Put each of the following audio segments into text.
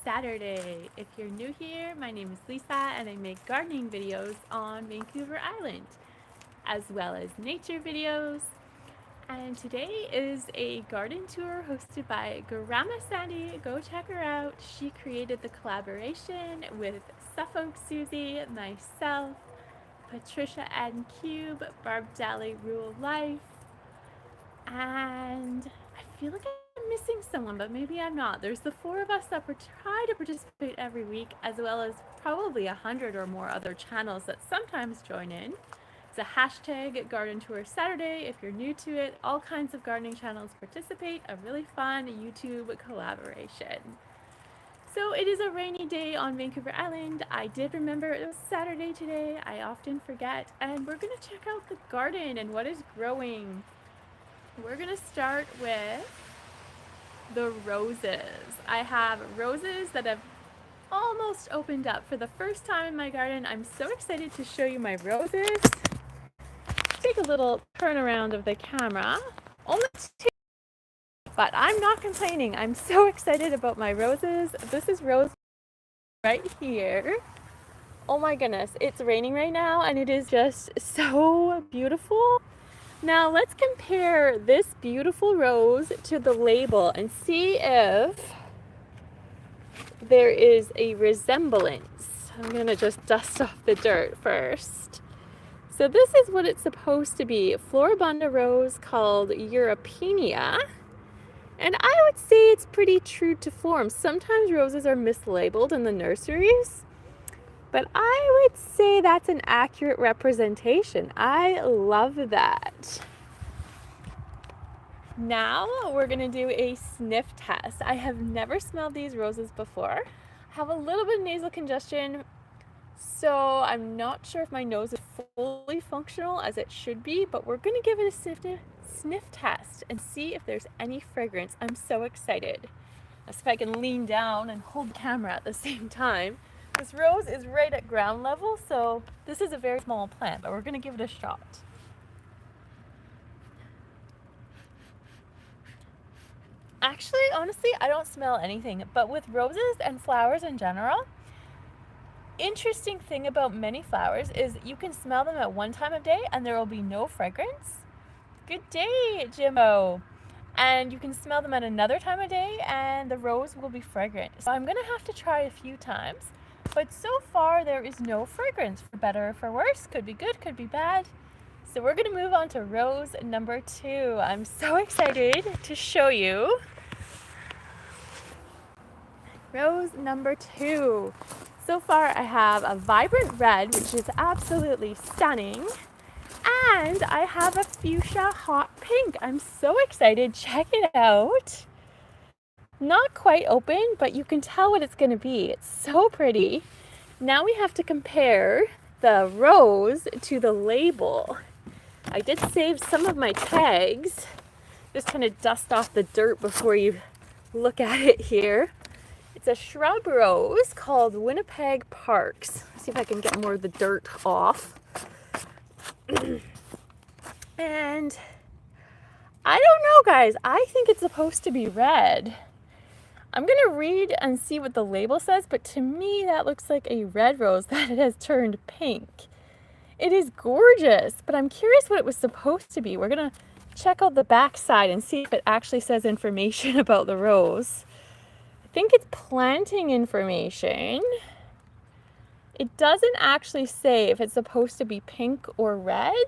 Saturday. If you're new here, my name is Lisa and I make gardening videos on Vancouver Island, as well as nature videos. And today is a garden tour hosted by Grandma Sandy. Go check her out. She created the collaboration with Suffolk Susie, myself, Patricia Ann Cube, Barb Daly Rule Life, and I feel like I'm missing someone, but maybe I'm not. There's the four of us that try to participate every week, as well as probably 100 or more other channels that sometimes join in. It's a hashtag Garden Tour Saturday. If you're new to it, all kinds of gardening channels participate. A really fun YouTube collaboration. So it is a rainy day on Vancouver Island. I did remember it was Saturday today. I often forget. And we're going to check out the garden and what is growing. We're going to start with the roses. I have roses that have almost opened up for the first time in my garden. I'm so excited to show you my roses. Take a little turn around of the camera. Only two, but I'm not complaining. I'm so excited about my roses. This is rose right here. Oh my goodness, it's raining right now and it is just so beautiful. Now let's compare this beautiful rose to the label and see if there is a resemblance. I'm gonna just dust off the dirt first. So this is what it's supposed to be, Floribunda rose called Europenia. And I would say it's pretty true to form. Sometimes roses are mislabeled in the nurseries, but I would say that's an accurate representation. I love that. Now we're gonna do a sniff test. I have never smelled these roses before. I have a little bit of nasal congestion, so I'm not sure if my nose is fully functional as it should be, but we're gonna give it a sniff test and see if there's any fragrance. I'm so excited. Let's see if I can lean down and hold the camera at the same time. This rose is right at ground level, so this is a very small plant, but we're gonna give it a shot. Actually, honestly, I don't smell anything, but with roses and flowers in general, interesting thing about many flowers is you can smell them at one time of day and there will be no fragrance. Good day, Jimmo. And you can smell them at another time of day and the rose will be fragrant. So I'm gonna have to try a few times, but so far there is no fragrance, for better or for worse. Could be good, could be bad. So we're gonna move on to rose number 2. I'm so excited to show you rose number 2. So far I have a vibrant red, which is absolutely stunning, and I have a fuchsia hot pink. I'm so excited. Check it out. Not quite open, but you can tell what it's going to be. It's so pretty. Now we have to compare the rose to the label. I did save some of my tags. Just kind of dust off the dirt before you look at it here. It's a shrub rose called Winnipeg Parks. Let's see if I can get more of the dirt off. And I don't know, guys. I think it's supposed to be red. I'm going to read and see what the label says, but to me that looks like a red rose that it has turned pink. It is gorgeous, but I'm curious what it was supposed to be. We're going to check out the back side and see if it actually says information about the rose. I think it's planting information. It doesn't actually say if it's supposed to be pink or red,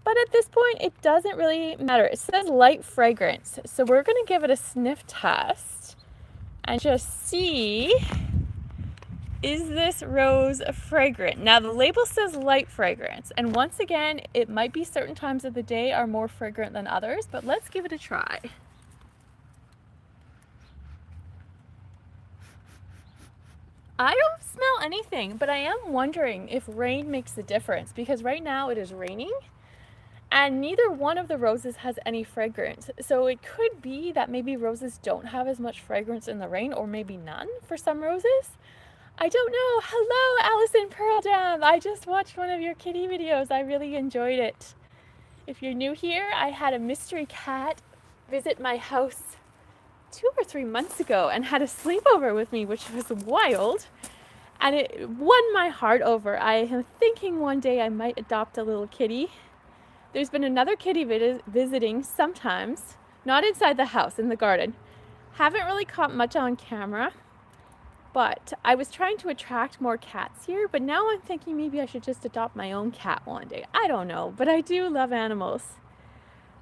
but at this point it doesn't really matter. It says light fragrance, so we're going to give it a sniff test and just see, is this rose fragrant? Now the label says light fragrance, and once again it might be certain times of the day are more fragrant than others, but let's give it a try. I don't smell anything, but I am wondering if rain makes a difference, because right now it is raining and neither one of the roses has any fragrance. So it could be that maybe roses don't have as much fragrance in the rain, or maybe none for some roses. I don't know. Hello, Allison Pearl Jam. I just watched one of your kitty videos. I really enjoyed it. If you're new here, I had a mystery cat visit my house 2 or 3 months ago and had a sleepover with me, which was wild. And it won my heart over. I am thinking one day I might adopt a little kitty. There's been another kitty visiting sometimes, not inside the house, in the garden. Haven't really caught much on camera, but I was trying to attract more cats here, but now I'm thinking maybe I should just adopt my own cat one day. I don't know, but I do love animals.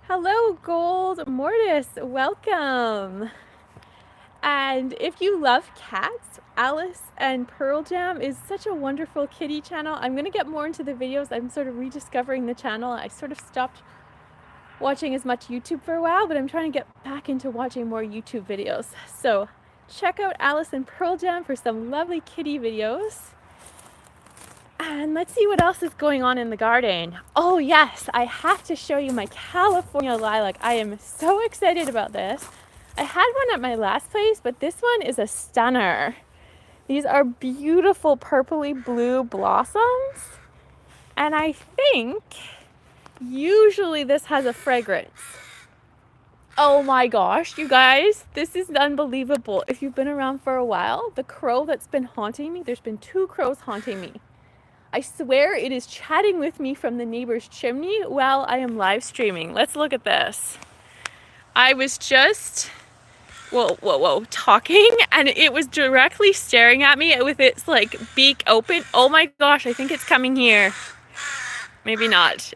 Hello, Gold Mortis, welcome. And if you love cats, Alice and Pearl Jam is such a wonderful kitty channel. I'm going to get more into the videos. I'm sort of rediscovering the channel. I sort of stopped watching as much YouTube for a while, but I'm trying to get back into watching more YouTube videos. So check out Alice and Pearl Jam for some lovely kitty videos. And let's see what else is going on in the garden. Oh yes, I have to show you my California lilac. I am so excited about this. I had one at my last place, but this one is a stunner. These are beautiful purpley blue blossoms. And I think usually this has a fragrance. Oh my gosh, you guys, this is unbelievable. If you've been around for a while, the crow that's been haunting me, there's been 2 crows haunting me. I swear it is chatting with me from the neighbor's chimney while I am live streaming. Let's look at this. I was just talking, and it was directly staring at me with its like beak open. Oh my gosh, I think it's coming here. Maybe not.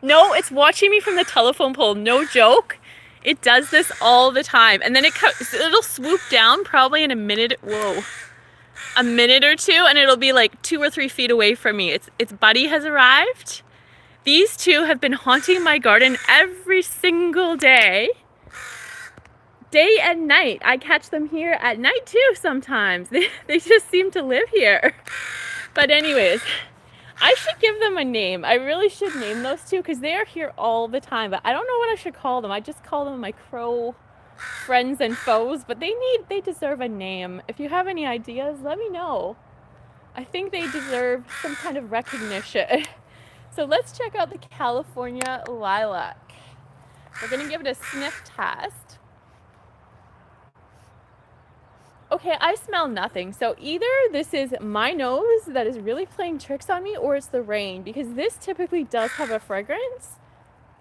No, it's watching me from the telephone pole. No joke. It does this all the time, and then it'll swoop down probably in a minute. A minute or 2, and it'll be like 2 or 3 feet away from me. Its buddy has arrived. These 2 have been haunting my garden every single day. Day and night. I catch them here at night too sometimes. They just seem to live here. But anyways, I should give them a name. I really should name those 2 because they are here all the time. But I don't know what I should call them. I just call them my crow friends and foes. But they deserve a name. If you have any ideas, let me know. I think they deserve some kind of recognition. So let's check out the California lilac. We're going to give it a sniff test. Okay, I smell nothing. So either this is my nose that is really playing tricks on me, or it's the rain, because this typically does have a fragrance.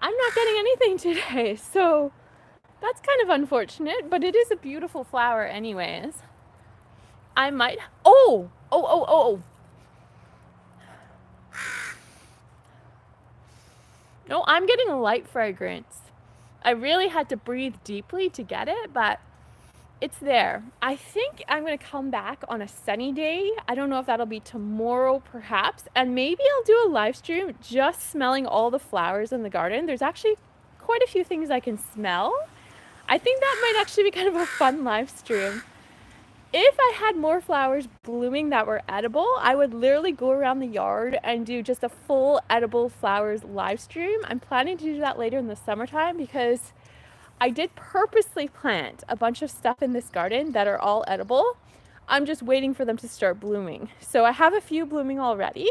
I'm not getting anything today, so that's kind of unfortunate, but it is a beautiful flower anyways. I might, oh. No, I'm getting a light fragrance. I really had to breathe deeply to get it, but it's there. I think I'm going to come back on a sunny day. I don't know if that'll be tomorrow perhaps. And maybe I'll do a live stream just smelling all the flowers in the garden. There's actually quite a few things I can smell. I think that might actually be kind of a fun live stream. If I had more flowers blooming that were edible, I would literally go around the yard and do just a full edible flowers live stream. I'm planning to do that later in the summertime because I did purposely plant a bunch of stuff in this garden that are all edible. I'm just waiting for them to start blooming. So I have a few blooming already.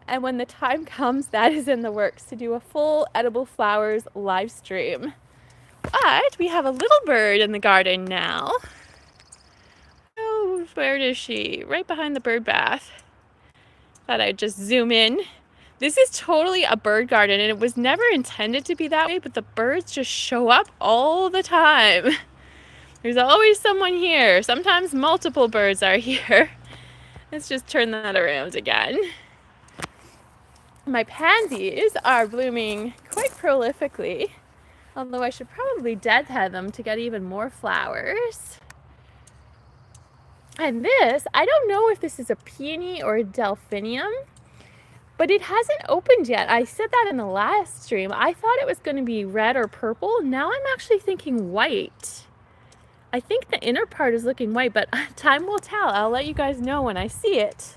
And when the time comes, that is in the works to do a full edible flowers live stream. But we have a little bird in the garden now. Oh, where is she? Right behind the bird bath. Thought I'd just zoom in. This is totally a bird garden, and it was never intended to be that way, but the birds just show up all the time. There's always someone here. Sometimes multiple birds are here. Let's just turn that around again. My pansies are blooming quite prolifically, although I should probably deadhead them to get even more flowers. And this, I don't know if this is a peony or a delphinium, but it hasn't opened yet. I said that in the last stream. I thought it was going to be red or purple. Now I'm actually thinking white. I think the inner part is looking white, but time will tell. I'll let you guys know when I see it.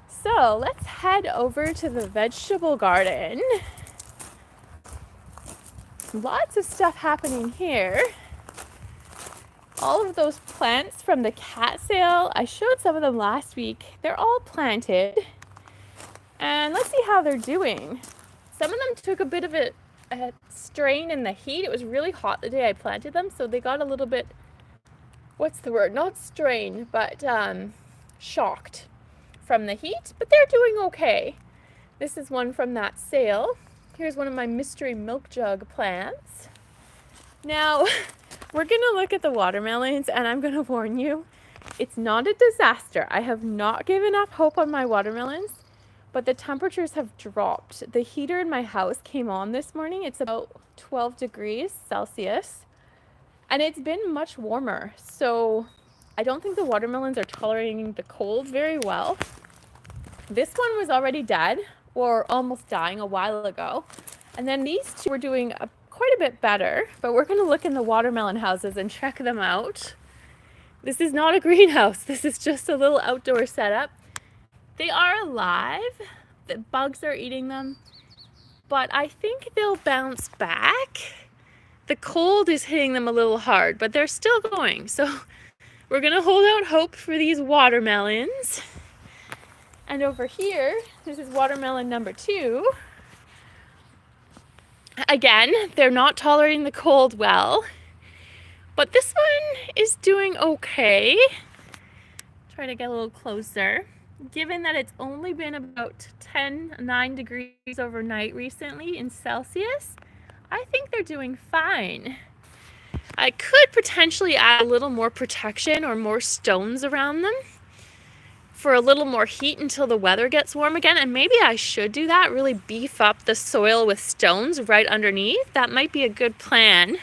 So let's head over to the vegetable garden. Lots of stuff happening here. All of those plants from the cat sale, I showed some of them last week. They're all planted. And let's see how they're doing. Some of them took a bit of a strain in the heat. It was really hot the day I planted them, so they got a little bit, what's the word? Not strained, but shocked from the heat, but they're doing okay. This is one from that sale. Here's one of my mystery milk jug plants. Now, we're gonna look at the watermelons, and I'm gonna warn you, it's not a disaster. I have not given up hope on my watermelons, but the temperatures have dropped. The heater in my house came on this morning. It's about 12 degrees Celsius, and it's been much warmer. So I don't think the watermelons are tolerating the cold very well. This one was already dead or almost dying a while ago. And then these two were doing quite a bit better, but we're gonna look in the watermelon houses and check them out. This is not a greenhouse. This is just a little outdoor setup. They are alive. The bugs are eating them, but I think they'll bounce back. The cold is hitting them a little hard, but they're still going. So we're gonna hold out hope for these watermelons. And over here, this is watermelon number 2. Again, they're not tolerating the cold well, but this one is doing okay. Try to get a little closer. Given that it's only been about 9 degrees overnight recently in Celsius, I think they're doing fine. I could potentially add a little more protection or more stones around them for a little more heat until the weather gets warm again, and maybe I should do that, really beef up the soil with stones right underneath. That might be a good plan.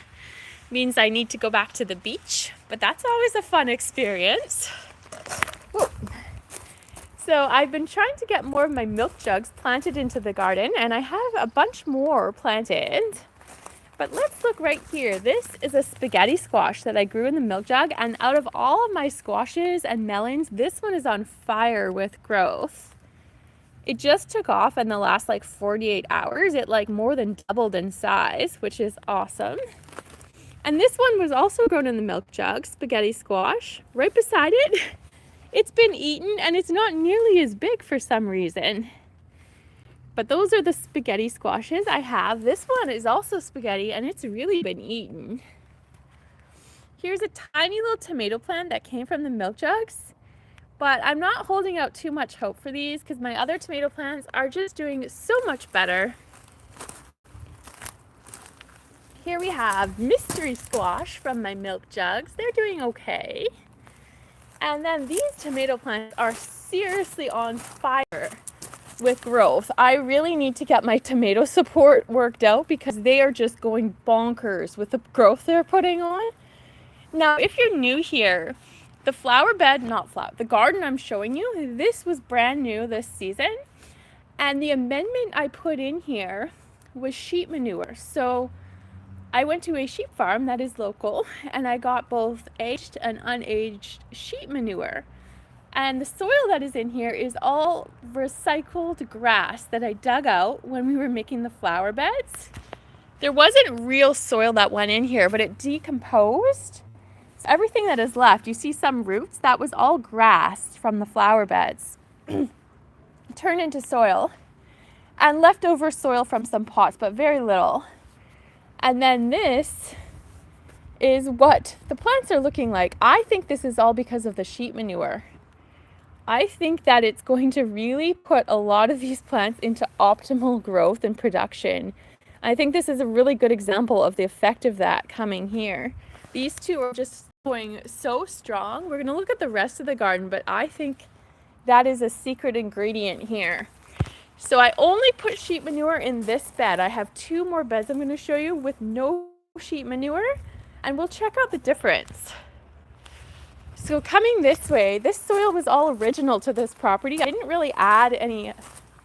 Means I need to go back to the beach, but that's always a fun experience. Whoa. So I've been trying to get more of my milk jugs planted into the garden, and I have a bunch more planted. But let's look right here. This is a spaghetti squash that I grew in the milk jug, and out of all of my squashes and melons, this one is on fire with growth. It just took off in the last 48 hours. It more than doubled in size, which is awesome. And this one was also grown in the milk jug, spaghetti squash. Right beside it, it's been eaten, and it's not nearly as big for some reason. But those are the spaghetti squashes I have. This one is also spaghetti, and it's really been eaten. Here's a tiny little tomato plant that came from the milk jugs, but I'm not holding out too much hope for these because my other tomato plants are just doing so much better. Here we have mystery squash from my milk jugs. They're doing okay. And then these tomato plants are seriously on fire with growth. I really need to get my tomato support worked out because they are just going bonkers with the growth they're putting on. Now, if you're new here, the the garden I'm showing you, this was brand new this season. And the amendment I put in here was sheep manure. So I went to a sheep farm that is local, and I got both aged and unaged sheep manure. And the soil that is in here is all recycled grass that I dug out when we were making the flower beds. There wasn't real soil that went in here, but it decomposed. So everything that is left, you see some roots, that was all grass from the flower beds. Turned into soil. And leftover soil from some pots, but very little. And then this is what the plants are looking like. I think this is all because of the sheep manure. I think that it's going to really put a lot of these plants into optimal growth and production. I think this is a really good example of the effect of that coming here. These two are just going so strong. We're going to look at the rest of the garden, but I think that is a secret ingredient here. So I only put sheep manure in this bed. I have 2 more beds I'm going to show you with no sheep manure, and we'll check out the difference. So coming this way, this soil was all original to this property. I didn't really add any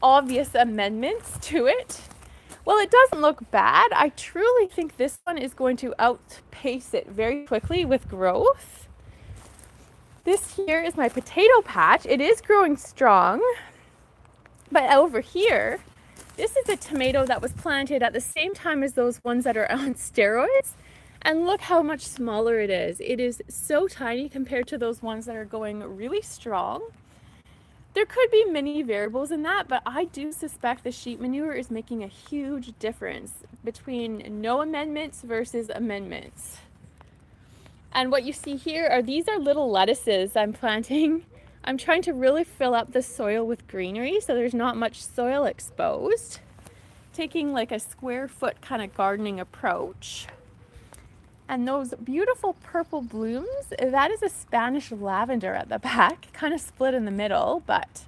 obvious amendments to it. Well, it doesn't look bad. I truly think this one is going to outpace it very quickly with growth. This here is my potato patch. It is growing strong. But over here, this is a tomato that was planted at the same time as those ones that are on steroids. And look how much smaller it is. It is so tiny compared to those ones that are going really strong. There could be many variables in that, but I do suspect the sheep manure is making a huge difference between no amendments versus amendments. And what you see here are these are little lettuces I'm planting. I'm trying to really fill up the soil with greenery so there's not much soil exposed. Taking like a square foot kind of gardening approach. And those beautiful purple blooms, that is a Spanish lavender at the back, kind of split in the middle, but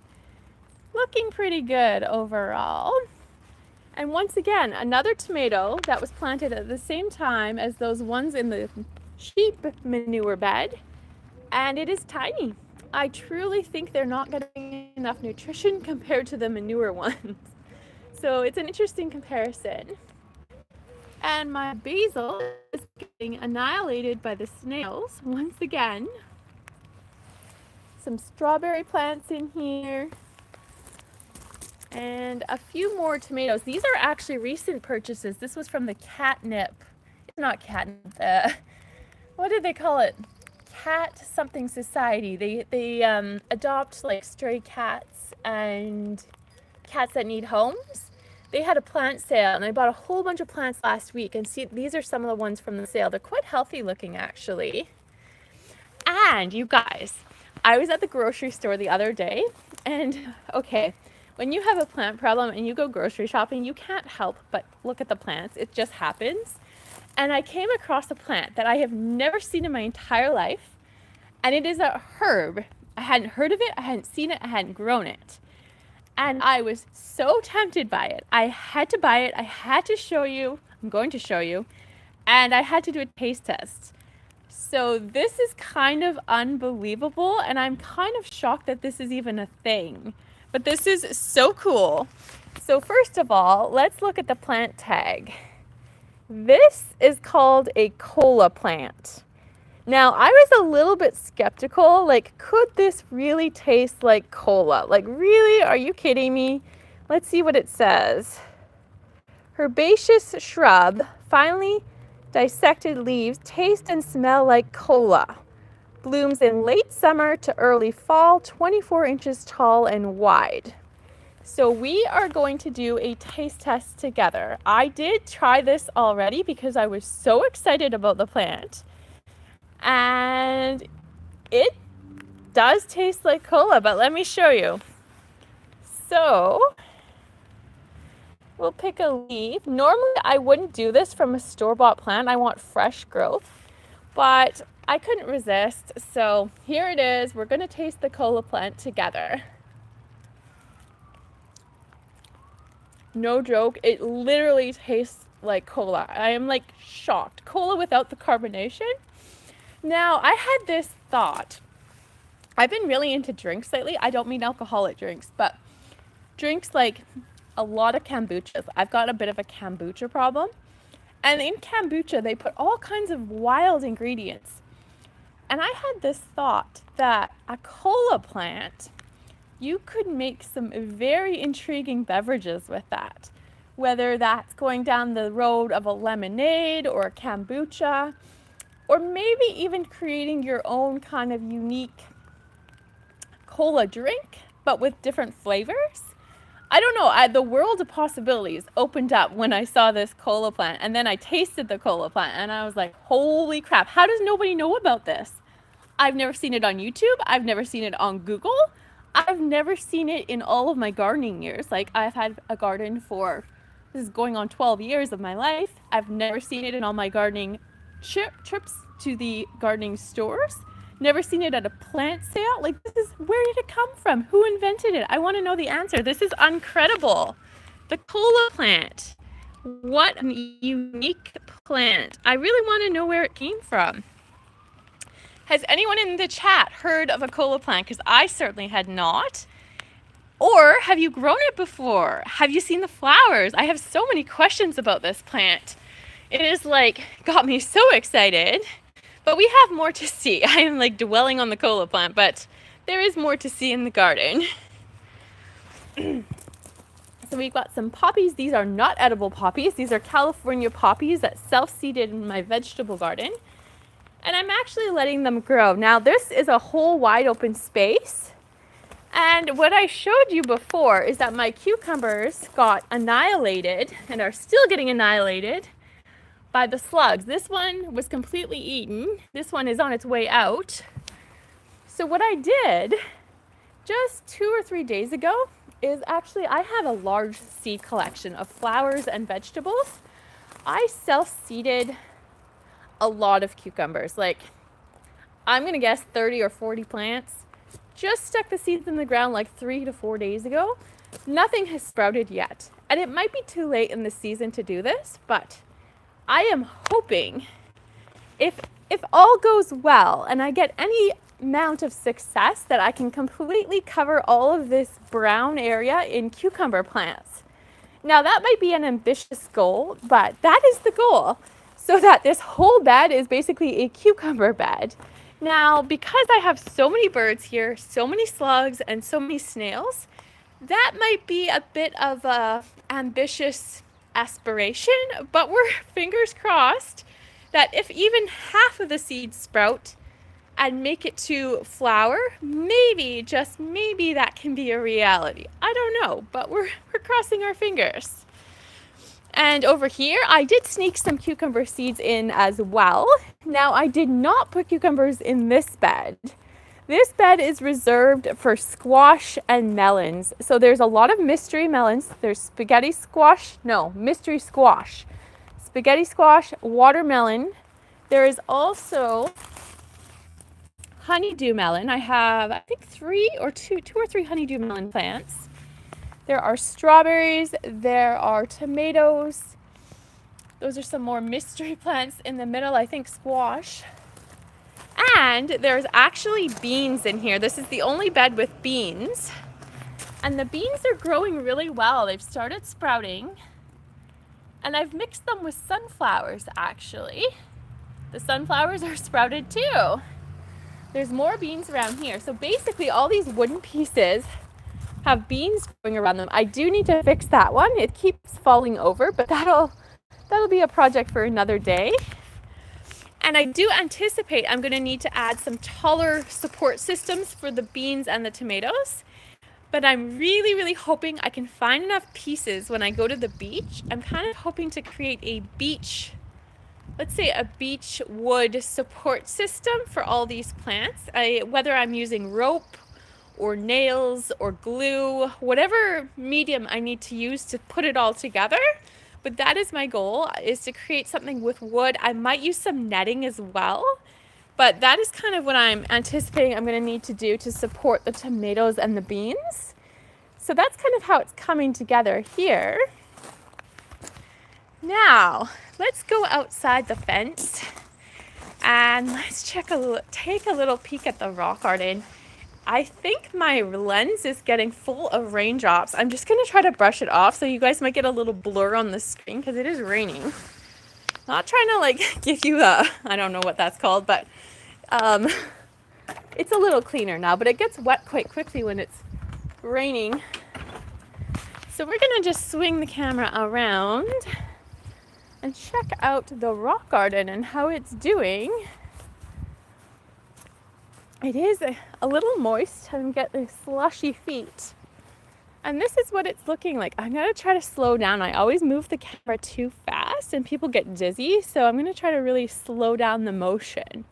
looking pretty good overall. And once again, another tomato that was planted at the same time as those ones in the sheep manure bed, and it is tiny. I truly think they're not getting enough nutrition compared to the manure ones. So it's an interesting comparison. And my basil is getting annihilated by the snails once again. Some strawberry plants in here. And a few more tomatoes. These are actually recent purchases. This was from the catnip. It's not catnip. What did they call it? Cat something society. They adopt like stray cats and cats that need homes. They had a plant sale and I bought a whole bunch of plants last week, and see, these are some of the ones from the sale. They're quite healthy looking actually. And you guys, I was at the grocery store the other day, and okay, when you have a plant problem and you go grocery shopping, you can't help but look at the plants. It just happens. And I came across a plant that I have never seen in my entire life, and it is a herb. I hadn't heard of it, I hadn't seen it, I hadn't grown it. And I was so tempted by it. I had to buy it. I had to show you. I'm going to show you. And I had to do a taste test. So this is kind of unbelievable. And I'm kind of shocked that this is even a thing. But this is so cool. So first of all, let's look at the plant tag. This is called a cola plant. Now, I was a little bit skeptical, like, could this really taste like cola? Like, really? Are you kidding me? Let's see what it says. Herbaceous shrub, finely dissected leaves taste and smell like cola. Blooms in late summer to early fall, 24 inches tall and wide. So we are going to do a taste test together. I did try this already because I was so excited about the plant. And it does taste like cola, but let me show you. So we'll pick a leaf. Normally I wouldn't do this from a store-bought plant. I want fresh growth, but I couldn't resist. So here it is. We're going to taste the cola plant together. No joke, it literally tastes like cola. I am like shocked. Cola without the carbonation. Now, I had this thought. I've been really into drinks lately. I don't mean alcoholic drinks, but drinks like a lot of kombuchas. I've got a bit of a kombucha problem. And in kombucha, they put all kinds of wild ingredients. And I had this thought that a cola plant, you could make some very intriguing beverages with that. Whether that's going down the road of a lemonade or a kombucha, or maybe even creating your own kind of unique cola drink, but with different flavors. I don't know, the world of possibilities opened up when I saw this cola plant, and then I tasted the cola plant, and I was like, holy crap, how does nobody know about this? I've never seen it on YouTube, I've never seen it on Google, I've never seen it in all of my gardening years. Like, I've had a garden for, this is going on 12 years of my life. I've never seen it in all my gardening trips to the gardening stores. Never seen it at a plant sale. Like, this is, where did it come from? Who invented it? I want to know the answer. This is incredible. The cola plant. What a unique plant. I really want to know where it came from. Has anyone in the chat heard of a cola plant? Because I certainly had not. Or have you grown it before? Have you seen the flowers? I have so many questions about this plant. It is like got me so excited, but we have more to see. I am like dwelling on the cola plant, but there is more to see in the garden. So we've got some poppies. These are not edible poppies. These are California poppies that self-seeded in my vegetable garden. And I'm actually letting them grow. Now this is a whole wide open space. And what I showed you before is that my cucumbers got annihilated and are still getting annihilated by the slugs. This one was completely eaten. This one is on its way out. So what I did just 2 or 3 days ago is actually I have a large seed collection of flowers and vegetables. I self-seeded a lot of cucumbers, like I'm gonna guess 30 or 40 plants. Just stuck the seeds in the ground like 3 to 4 days ago. Nothing has sprouted yet. And it might be too late in the season to do this, but I am hoping if all goes well and I get any amount of success that I can completely cover all of this brown area in cucumber plants. Now that might be an ambitious goal, but that is the goal, so that this whole bed is basically a cucumber bed. Now, because I have so many birds here, so many slugs, and so many snails, that might be a bit of a ambitious aspiration, but we're fingers crossed that if even half of the seeds sprout and make it to flower, maybe, just maybe, that can be a reality. I don't know, but we're crossing our fingers. And over here, I did sneak some cucumber seeds in as well. Now, I did not put cucumbers in this bed. This bed is reserved for squash and melons. So there's a lot of mystery melons. There's mystery squash, spaghetti squash, watermelon. There is also honeydew melon. I have, I think, two or three honeydew melon plants. There are strawberries, there are tomatoes. Those are some more mystery plants in the middle, I think squash. And there's actually beans in here. This is the only bed with beans. And the beans are growing really well. They've started sprouting. And I've mixed them with sunflowers, actually. The sunflowers are sprouted too. There's more beans around here. So basically all these wooden pieces have beans growing around them. I do need to fix that one. It keeps falling over, but that'll be a project for another day. And I do anticipate I'm going to need to add some taller support systems for the beans and the tomatoes. But I'm really, really hoping I can find enough pieces when I go to the beach. I'm kind of hoping to create a beach, let's say a beach wood support system for all these plants. Whether I'm using rope or nails or glue, whatever medium I need to use to put it all together. But that is my goal, is to create something with wood. I might use some netting as well, but that is kind of what I'm anticipating I'm going to need to do to support the tomatoes and the beans. So that's kind of how it's coming together here. Now, let's go outside the fence and let's take a little peek at the rock garden. I think my lens is getting full of raindrops. I'm just going to try to brush it off so you guys might get a little blur on the screen because it is raining. Not trying to give you I don't know what that's called, but it's a little cleaner now, but it gets wet quite quickly when it's raining. So we're going to just swing the camera around and check out the rock garden and how it's doing. It is a little moist and get the slushy feet. And this is what it's looking like. I'm going to try to slow down. I always move the camera too fast and people get dizzy. So I'm going to try to really slow down the motion.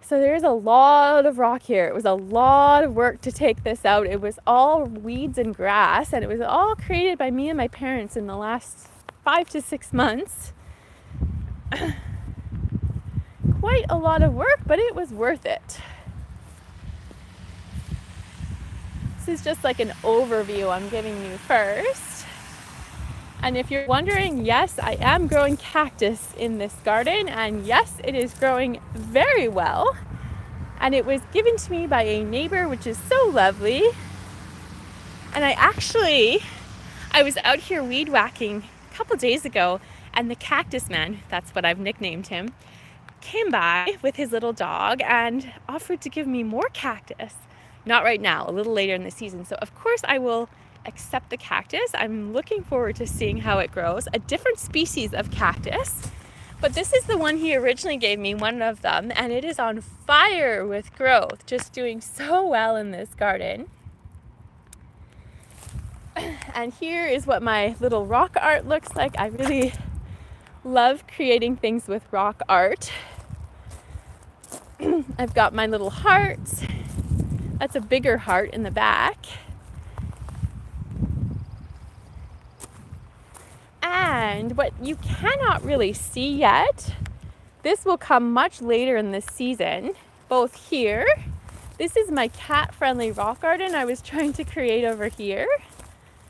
So there's a lot of rock here. It was a lot of work to take this out. It was all weeds and grass, and it was all created by me and my parents in the last 5 to 6 months. Quite a lot of work, but it was worth it. This is just like an overview I'm giving you first. And if you're wondering, yes, I am growing cactus in this garden, and yes, it is growing very well. And it was given to me by a neighbor, which is so lovely. And I was out here weed whacking a couple days ago, and the cactus man, that's what I've nicknamed him, came by with his little dog and offered to give me more cactus. Not right now, a little later in the season. So of course I will accept the cactus. I'm looking forward to seeing how it grows. A different species of cactus, But this is the one he originally gave me, one of them, and it is on fire with growth, just doing so well in this garden. And here is what my little rock art looks like. I really love creating things with rock art. I've got my little hearts. That's a bigger heart in the back. And what you cannot really see yet, this will come much later in this season, both here. This is my cat-friendly rock garden I was trying to create over here.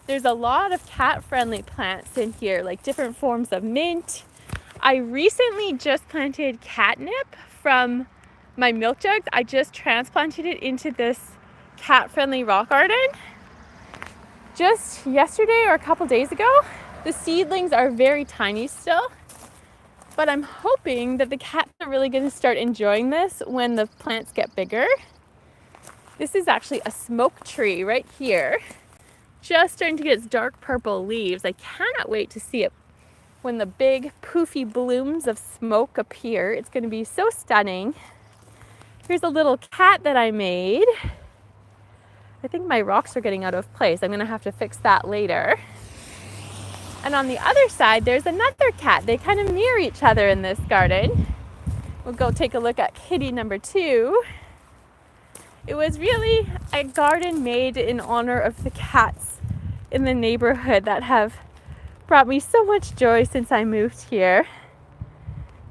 There's a lot of cat-friendly plants in here, like different forms of mint. I recently just planted catnip from my milk jugs. I just transplanted it into this cat-friendly rock garden just yesterday or a couple days ago. The seedlings are very tiny still, but I'm hoping that the cats are really going to start enjoying this when the plants get bigger. This is actually a smoke tree right here, just starting to get its dark purple leaves. I cannot wait to see it when the big poofy blooms of smoke appear. It's going to be so stunning. Here's a little cat that I made. I think my rocks are getting out of place. I'm going to have to fix that later. And on the other side, there's another cat. They kind of mirror each other in this garden. We'll go take a look at kitty number 2. It was really a garden made in honor of the cats in the neighborhood that have brought me so much joy since I moved here.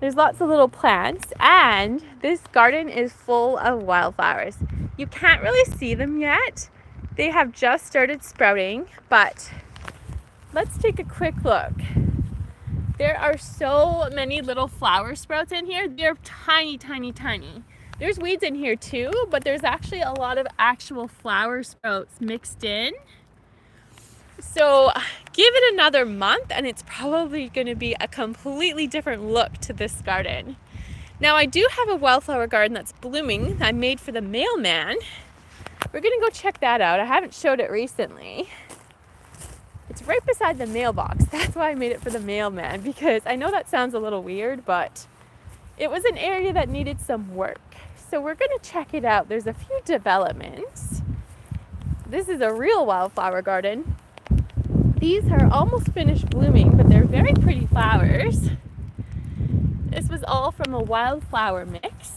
There's lots of little plants, and this garden is full of wildflowers. You can't really see them yet. They have just started sprouting, but let's take a quick look. There are so many little flower sprouts in here. They're tiny, tiny, tiny. There's weeds in here too, but there's actually a lot of actual flower sprouts mixed in. So give it another month and it's probably going to be a completely different look to this garden. Now I do have a wildflower garden that's blooming I made for the mailman. We're going to go check that out. I haven't showed it recently. It's right beside the mailbox. That's why I made it for the mailman, because I know that sounds a little weird, but it was an area that needed some work. So we're going to check it out. There's a few developments. This is a real wildflower garden. These are almost finished blooming, but they're very pretty flowers. This was all from a wildflower mix.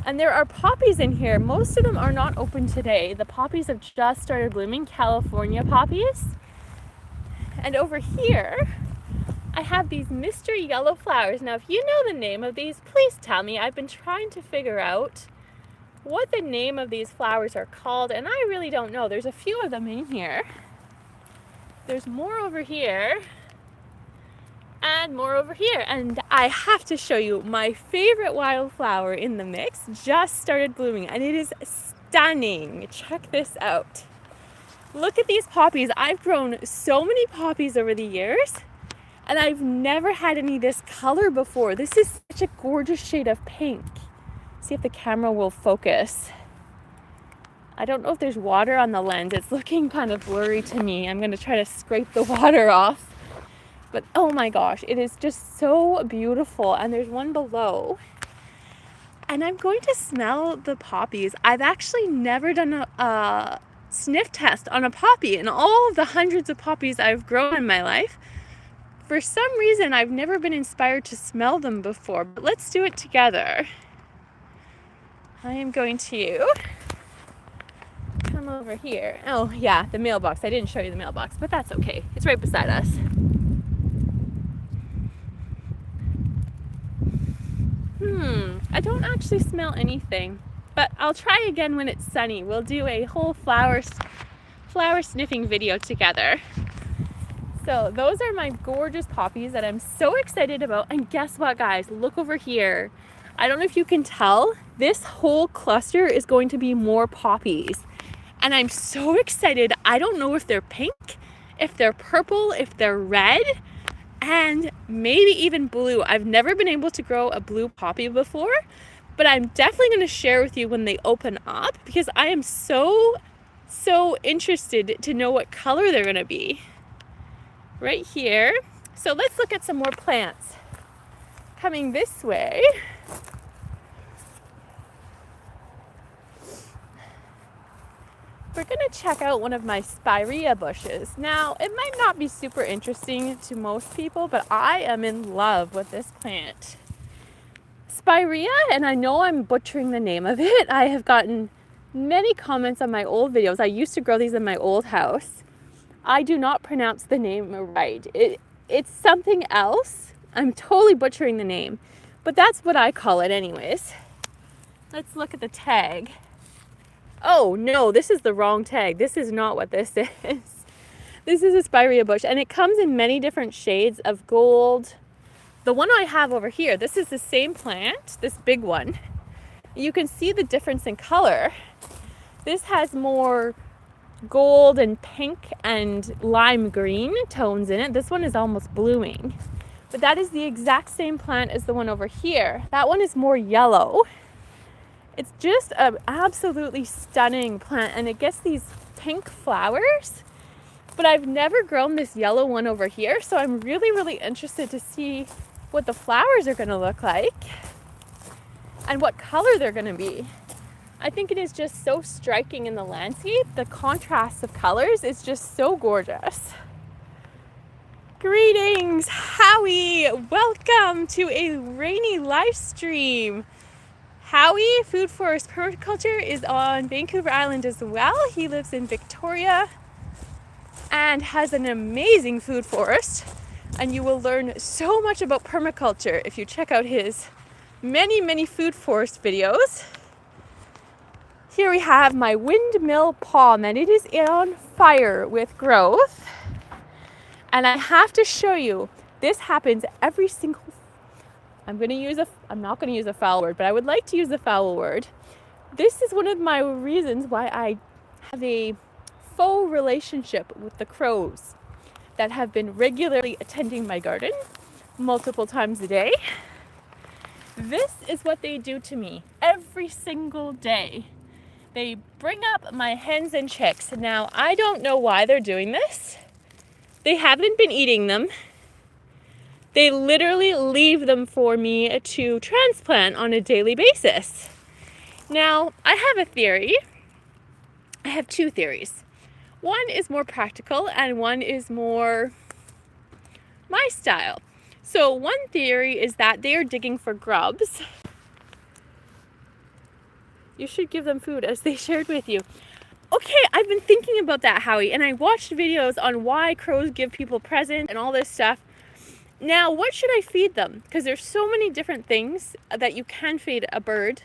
And there are poppies in here. Most of them are not open today. The poppies have just started blooming, California poppies. And over here, I have these mystery yellow flowers. Now, if you know the name of these, please tell me. I've been trying to figure out what the name of these flowers are called, and I really don't know. There's a few of them in here. There's more over here. And more over here. And I have to show you my favorite wildflower in the mix just started blooming, and it is stunning. Check this out. Look at these poppies. I've grown so many poppies over the years, and I've never had any this color before. This is such a gorgeous shade of pink. See if the camera will focus. I don't know if there's water on the lens. It's looking kind of blurry to me. I'm going to try to scrape the water off. But oh my gosh, it is just so beautiful. And there's one below. And I'm going to smell the poppies. I've actually never done a sniff test on a poppy in all of the hundreds of poppies I've grown in my life. For some reason, I've never been inspired to smell them before. But let's do it together. I am going to come over here. Oh yeah, the mailbox. I didn't show you the mailbox, but that's okay. It's right beside us. I don't actually smell anything, but I'll try again when it's sunny. We'll do a whole flower sniffing video together. So those are my gorgeous poppies that I'm so excited about. And guess what, guys? Look over here. I don't know if you can tell, this whole cluster is going to be more poppies. And I'm so excited. I don't know if they're pink, if they're purple, if they're red, and maybe even blue. I've never been able to grow a blue poppy before, but I'm definitely going to share with you when they open up, because I am so interested to know what color they're going to be. Right here, So let's look at some more plants. Coming this way, we're going to check out one of my spirea bushes. Now, it might not be super interesting to most people, but I am in love with this plant. Spirea, and I know I'm butchering the name of it. I have gotten many comments on my old videos. I used to grow these in my old house. I do not pronounce the name right. It's something else. I'm totally butchering the name, but that's what I call it anyways. Let's look at the tag. Oh no, this is the wrong tag. This is not what this is. This is a spirea bush, and it comes in many different shades of gold. The one I have over here, this is the same plant, this big one. You can see the difference in color. This has more gold and pink and lime green tones in it. This one is almost blooming. But that is the exact same plant as the one over here. That one is more yellow. It's just an absolutely stunning plant, and it gets these pink flowers. But I've never grown this yellow one over here, so I'm really, really interested to see what the flowers are going to look like and what color they're going to be. I think it is just so striking in the landscape. The contrast of colors is just so gorgeous. Greetings, Howie! Welcome to a rainy live stream. Howie, Food Forest Permaculture, is on Vancouver Island as well. He lives in Victoria and has an amazing food forest. And you will learn so much about permaculture if you check out his many, many food forest videos. Here we have my windmill palm, and it is on fire with growth. And I have to show you, this happens every single, I'm not going to use a foul word, but I would like to use a foul word. This is one of my reasons why I have a faux relationship with the crows that have been regularly attending my garden multiple times a day. This is what they do to me every single day. They bring up my hens and chicks. Now, I don't know why they're doing this. They haven't been eating them. They literally leave them for me to transplant on a daily basis. Now, I have a theory. I have two theories. One is more practical and one is more my style. So one theory is that they are digging for grubs. You should give them food, as they shared with you. Okay, I've been thinking about that, Howie, and I watched videos on why crows give people presents and all this stuff. Now, what should I feed them? Because there's so many different things that you can feed a bird,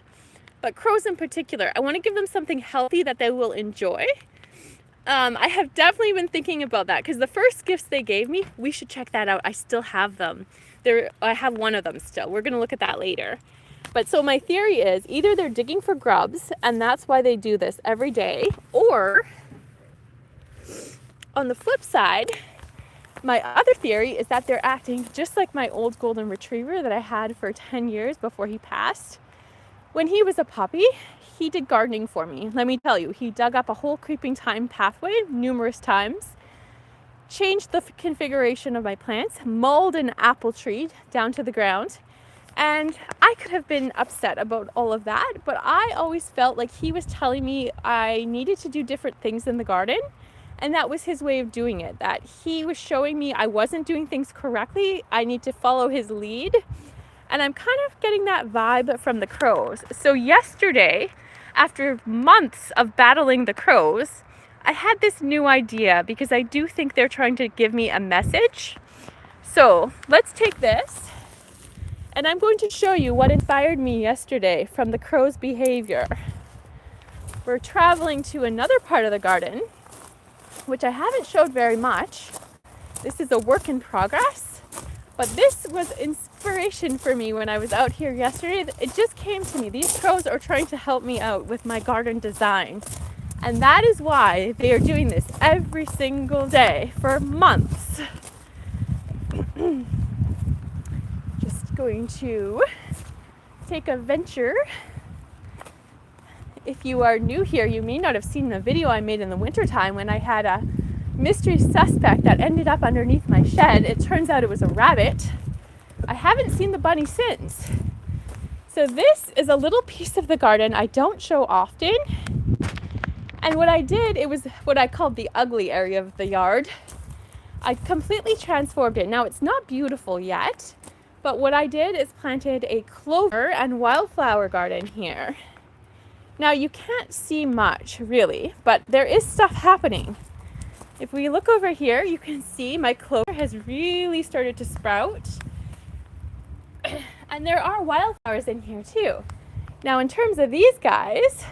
but crows in particular. I want to give them something healthy that they will enjoy. I have definitely been thinking about that, because the first gifts they gave me, we should check that out. I still have them. I have one of them still. We're going to look at that later. But so my theory is either they're digging for grubs, and that's why they do this every day, or on the flip side, my other theory is that they're acting just like my old golden retriever that I had for 10 years before he passed. When he was a puppy, he did gardening for me. Let me tell you, he dug up a whole creeping thyme pathway numerous times, changed the configuration of my plants, mulled an apple tree down to the ground, and I could have been upset about all of that, but I always felt like he was telling me I needed to do different things in the garden. And that was his way of doing it, that he was showing me I wasn't doing things correctly. I need to follow his lead. And I'm kind of getting that vibe from the crows. So yesterday, after months of battling the crows, I had this new idea because I do think they're trying to give me a message. So let's take this, and I'm going to show you what inspired me yesterday from the crows' behavior. We're traveling to another part of the garden, which I haven't showed very much. This is a work in progress, but this was inspiration for me when I was out here yesterday. It just came to me. These crows are trying to help me out with my garden design, and that is why they are doing this every single day for months. Just going to take a venture. If you are new here, you may not have seen the video I made in the wintertime when I had a mystery suspect that ended up underneath my shed. It turns out it was a rabbit. I haven't seen the bunny since. So this is a little piece of the garden I don't show often. And what I did, it was what I called the ugly area of the yard. I completely transformed it. Now it's not beautiful yet, but what I did is planted a clover and wildflower garden here. Now you can't see much really, but there is stuff happening. If we look over here, you can see my clover has really started to sprout. And there are wildflowers in here too. Now in terms of these guys,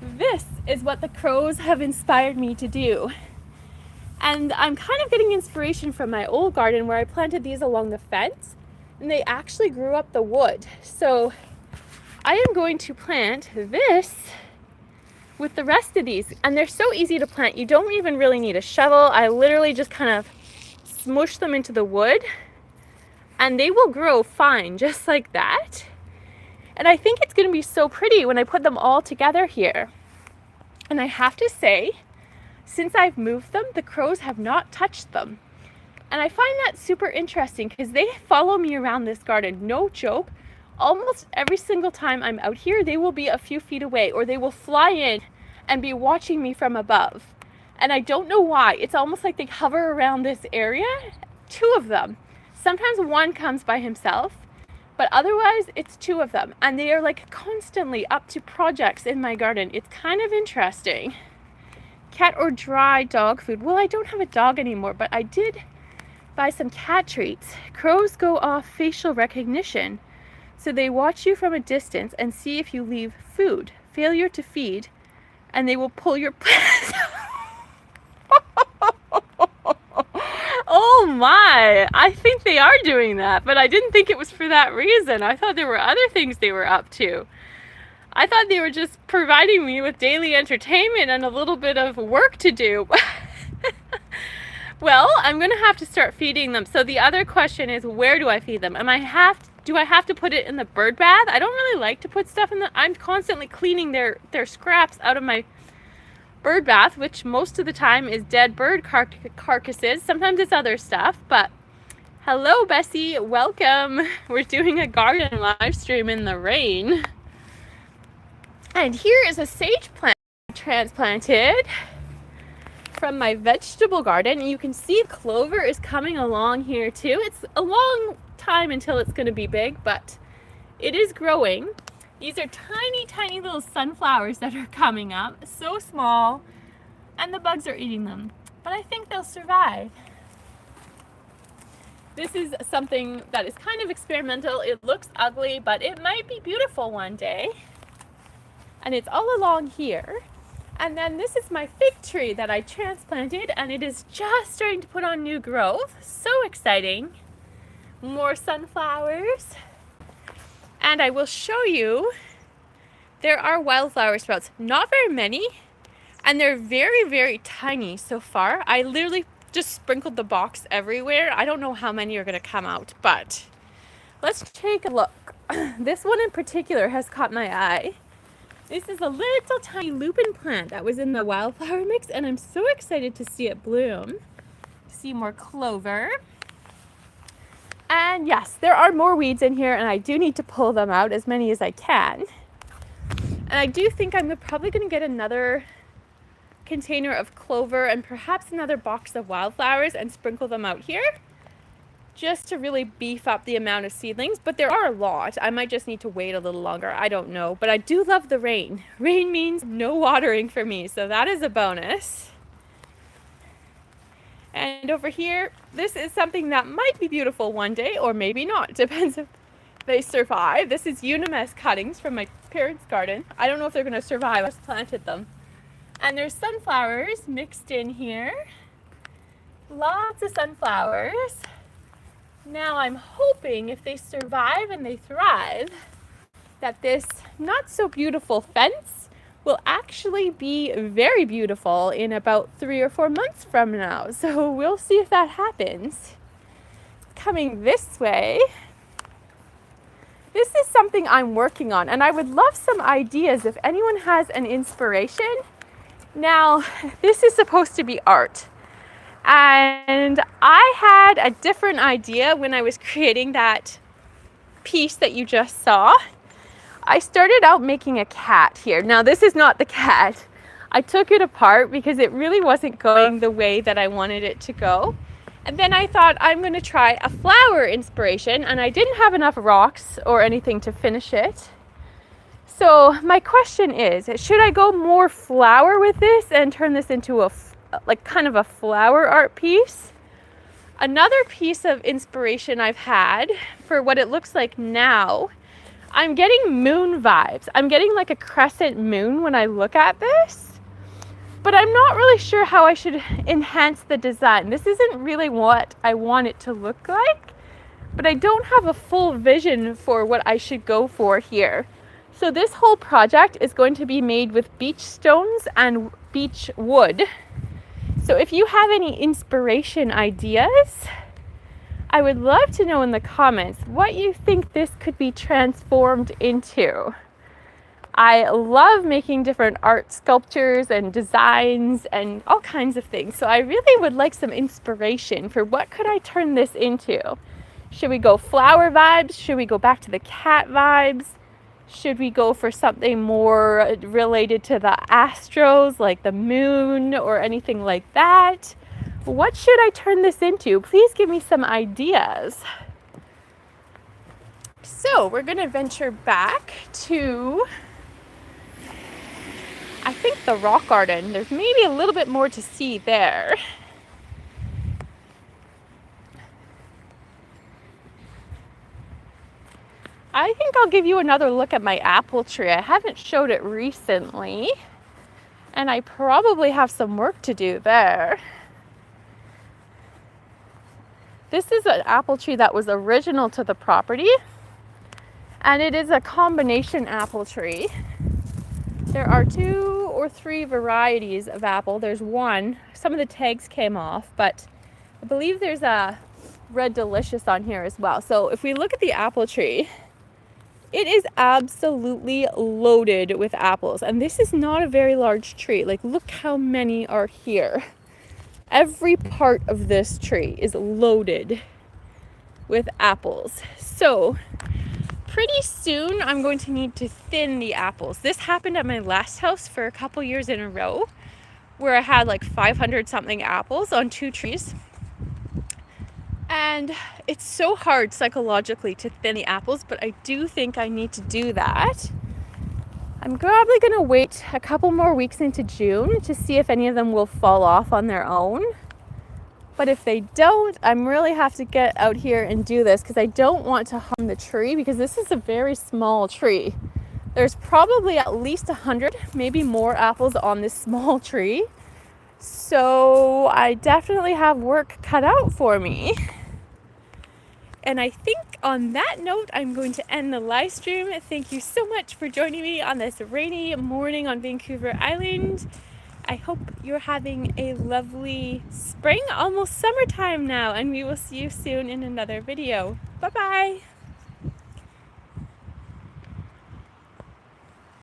this is what the crows have inspired me to do. And I'm kind of getting inspiration from my old garden where I planted these along the fence and they actually grew up the wood. So I am going to plant this with the rest of these, and they're so easy to plant. You don't even really need a shovel. I literally just kind of smush them into the wood and they will grow fine just like that. And I think it's going to be so pretty when I put them all together here. And I have to say, since I've moved them, the crows have not touched them. And I find that super interesting because they follow me around this garden. No joke. Almost every single time I'm out here, they will be a few feet away or they will fly in and be watching me from above. And I don't know why. It's almost like they hover around this area. 2 of them. Sometimes one comes by himself, but otherwise it's 2 of them. And they are like constantly up to projects in my garden. It's kind of interesting. Cat or dry dog food. Well, I don't have a dog anymore, but I did buy some cat treats. Crows go off facial recognition. So they watch you from a distance and see if you leave food. Failure to feed, and they will pull your Oh my! I think they are doing that, but I didn't think it was for that reason. I thought there were other things they were up to. I thought they were just providing me with daily entertainment and a little bit of work to do. Well, I'm going to have to start feeding them. So the other question is, where do I feed them? Do I have to put it in the bird bath? I don't really like to put stuff in I'm constantly cleaning their scraps out of my bird bath, which most of the time is dead bird carcasses. Sometimes it's other stuff, but hello, Bessie. Welcome. We're doing a garden live stream in the rain. And here is a sage plant transplanted from my vegetable garden. And you can see clover is coming along here too. It's a long time until it's going to be big, but it is growing. These are tiny little sunflowers that are coming up, so small, and the bugs are eating them, but I think they'll survive. This is something that is kind of experimental. It looks ugly, but it might be beautiful one day. And it's all along here. And then this is my fig tree that I transplanted, and it is just starting to put on new growth. So exciting. More sunflowers. And I will show you, there are wildflower sprouts. Not very many, and they're very tiny so far. I literally just sprinkled the box everywhere. I don't know how many are going to come out, but let's take a look. This one in particular has caught my eye. This is a little tiny lupin plant that was in the wildflower mix, and I'm so excited to see it bloom. See more clover. And yes, there are more weeds in here, and I do need to pull them out, as many as I can. And I do think I'm probably going to get another container of clover and perhaps another box of wildflowers and sprinkle them out here, just to really beef up the amount of seedlings. But there are a lot. I might just need to wait a little longer. I don't know. But I do love the rain. Rain means no watering for me, so that is a bonus. And over here, this is something that might be beautiful one day, or maybe not. Depends if they survive. This is Unimes cuttings from my parents' garden. I don't know if they're going to survive. I just planted them. And there's sunflowers mixed in here. Lots of sunflowers. Now I'm hoping if they survive and they thrive, that this not so beautiful fence will actually be very beautiful in about 3 or 4 months from now. So we'll see if that happens. Coming this way, this is something I'm working on, and I would love some ideas. If anyone has an inspiration, Now, this is supposed to be art. And I had a different idea when I was creating that piece that you just saw. I started out making a cat here. Now, this is not the cat. I took it apart because it really wasn't going the way that I wanted it to go. And then I thought I'm going to try a flower inspiration, and I didn't have enough rocks or anything to finish it. So my question is, should I go more flower with this and turn this into a kind of a flower art piece? Another piece of inspiration I've had for what it looks like now, I'm getting moon vibes. I'm getting like a crescent moon when I look at this, but I'm not really sure how I should enhance the design. This isn't really what I want it to look like, but I don't have a full vision for what I should go for here. So this whole project is going to be made with beach stones and beech wood. So if you have any inspiration ideas, I would love to know in the comments what you think this could be transformed into. I love making different art sculptures and designs and all kinds of things. So I really would like some inspiration for what could I turn this into. Should we go flower vibes? Should we go back to the cat vibes? Should we go for something more related to the astros, like the moon or anything like that? What should I turn this into? Please give me some ideas. So we're going to venture back to, I think, the rock garden. There's maybe a little bit more to see there. I think I'll give you another look at my apple tree. I haven't showed it recently, and I probably have some work to do there. This is an apple tree that was original to the property, and it is a combination apple tree. There are 2 or 3 varieties of apple. There's one. Some of the tags came off, but I believe there's a Red Delicious on here as well. So if we look at the apple tree, it is absolutely loaded with apples. And this is not a very large tree. Like, look how many are here. Every part of this tree is loaded with apples. So pretty soon I'm going to need to thin the apples. This happened at my last house for a couple years in a row, where I had like 500 something apples on 2 trees. And it's so hard psychologically to thin the apples, but I do think I need to do that. I'm probably going to wait a couple more weeks into June to see if any of them will fall off on their own. But if they don't, I'm really have to get out here and do this, because I don't want to harm the tree, because this is a very small tree. There's probably at least 100, maybe more apples on this small tree. So I definitely have work cut out for me. And I think on that note, I'm going to end the live stream. Thank you so much for joining me on this rainy morning on Vancouver Island. I hope you're having a lovely spring, almost summertime now, and we will see you soon in another video. Bye-bye.